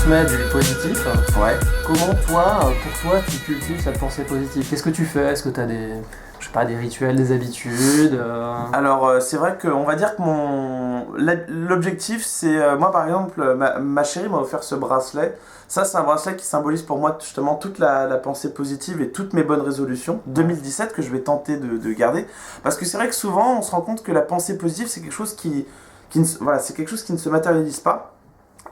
transmets du positif. Ouais. Comment toi, pour toi, tu cultives cette pensée positive? Qu'est-ce que tu fais? Est-ce que tu as des rituels, des habitudes Alors c'est vrai qu'on va dire que l'objectif c'est, moi par exemple, ma chérie m'a offert ce bracelet. Ça c'est un bracelet qui symbolise pour moi justement toute la pensée positive et toutes mes bonnes résolutions 2017 que je vais tenter de garder. Parce que c'est vrai que souvent on se rend compte que la pensée positive c'est quelque chose c'est quelque chose qui ne se matérialise pas.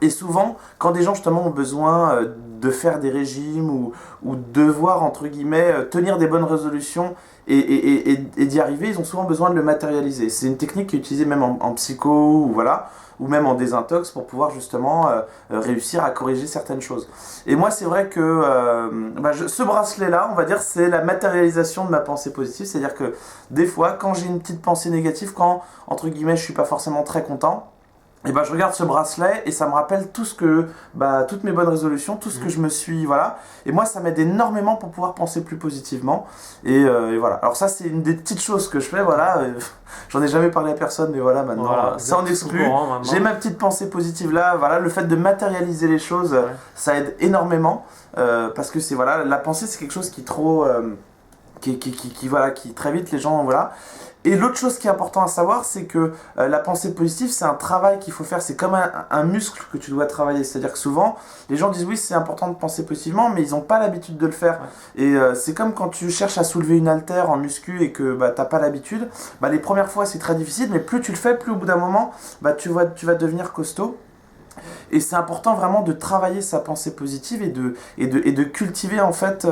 Et souvent, quand des gens justement ont besoin de faire des régimes ou devoir, entre guillemets, tenir des bonnes résolutions et d'y arriver, ils ont souvent besoin de le matérialiser. C'est une technique qui est utilisée même en psycho ou voilà, ou même en désintox pour pouvoir justement réussir à corriger certaines choses. Et moi, c'est vrai que ce bracelet-là, on va dire, c'est la matérialisation de ma pensée positive. C'est-à-dire que des fois, quand j'ai une petite pensée négative, quand, entre guillemets, je suis pas forcément très content, et je regarde ce bracelet et ça me rappelle toutes mes bonnes résolutions, tout ce que je me suis, voilà. Et moi, ça m'aide énormément pour pouvoir penser plus positivement. Et voilà. Alors ça, c'est une des petites choses que je fais, voilà. J'en ai jamais parlé à personne, mais voilà, maintenant, Voilà, ça en exclut. J'ai ma petite pensée positive là, voilà. Le fait de matérialiser les choses, ça aide énormément. Parce que c'est, voilà, la pensée, c'est quelque chose qui est trop... qui très vite, les gens, voilà. Et l'autre chose qui est important à savoir, c'est que la pensée positive, c'est un travail qu'il faut faire. C'est comme un muscle que tu dois travailler. C'est-à-dire que souvent, les gens disent oui, c'est important de penser positivement, mais ils n'ont pas l'habitude de le faire. Ouais. Et c'est comme quand tu cherches à soulever une haltère en muscu et que t'as pas l'habitude. Les premières fois, c'est très difficile, mais plus tu le fais, plus au bout d'un moment, tu vas devenir costaud. Et c'est important vraiment de travailler sa pensée positive et de cultiver en fait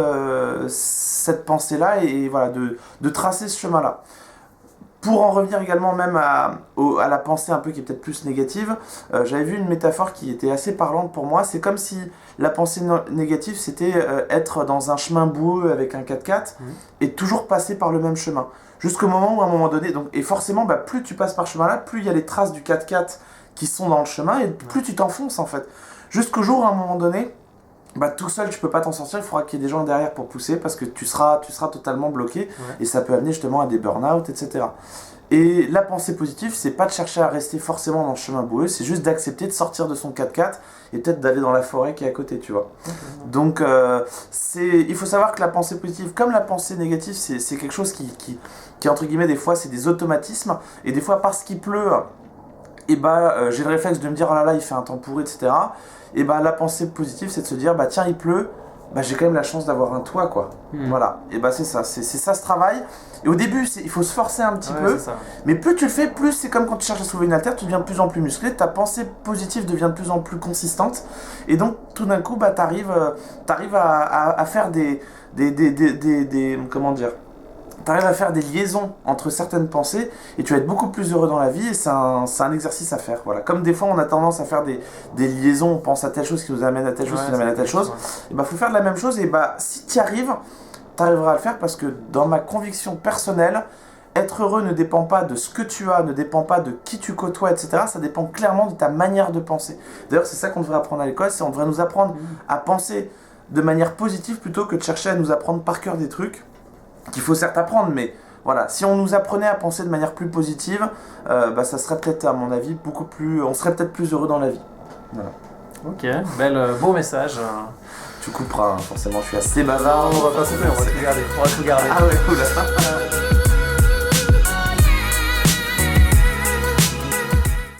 cette pensée-là et voilà, de tracer ce chemin-là. Pour en revenir également même à la pensée un peu qui est peut-être plus négative, j'avais vu une métaphore qui était assez parlante pour moi. C'est comme si la pensée négative, c'était être dans un chemin boueux avec un 4x4 et toujours passer par le même chemin. Jusqu'au moment où, à un moment donné, et forcément, plus tu passes par ce chemin-là, plus il y a les traces du 4x4 qui sont dans le chemin et plus tu t'enfonces en fait. Jusqu'au jour, à un moment donné, tout seul tu peux pas t'en sortir, il faudra qu'il y ait des gens derrière pour pousser parce que tu seras totalement bloqué et ça peut amener justement à des burn-out, etc. Et la pensée positive, c'est pas de chercher à rester forcément dans le chemin boueux, c'est juste d'accepter de sortir de son 4x4 et peut-être d'aller dans la forêt qui est à côté, tu vois. Donc il faut savoir que la pensée positive, comme la pensée négative, c'est quelque chose qui entre guillemets, des fois c'est des automatismes et des fois parce qu'il pleut, j'ai le réflexe de me dire oh là là il fait un temps pourri, etc. Et la pensée positive c'est de se dire tiens il pleut, j'ai quand même la chance d'avoir un toit quoi. Voilà, et c'est ça, c'est ça ce travail. Et au début il faut se forcer un petit peu, mais plus tu le fais, plus c'est comme quand tu cherches à soulever une haltère, tu deviens de plus en plus musclé, ta pensée positive devient de plus en plus consistante, et donc tout d'un coup t'arrives à faire des comment dire, t'arrives à faire des liaisons entre certaines pensées et tu vas être beaucoup plus heureux dans la vie et c'est un exercice à faire. Voilà. Comme des fois on a tendance à faire des liaisons, on pense à telle chose qui nous amène à telle chose qui nous amène à telle chose, et faut faire de la même chose et si tu y arrives, tu arriveras à le faire parce que dans ma conviction personnelle, être heureux ne dépend pas de ce que tu as, ne dépend pas de qui tu côtoies, etc. Ça dépend clairement de ta manière de penser. D'ailleurs c'est ça qu'on devrait apprendre à l'école, on devrait nous apprendre à penser de manière positive plutôt que de chercher à nous apprendre par cœur des trucs qu'il faut certes apprendre, mais voilà, si on nous apprenait à penser de manière plus positive, ça serait peut-être, à mon avis, on serait peut-être plus heureux dans la vie. Voilà. Ok, beau message. Tu couperas, forcément, je suis assez bavard. Non, on va pas couper, on va tout garder. Ah ouais, cool.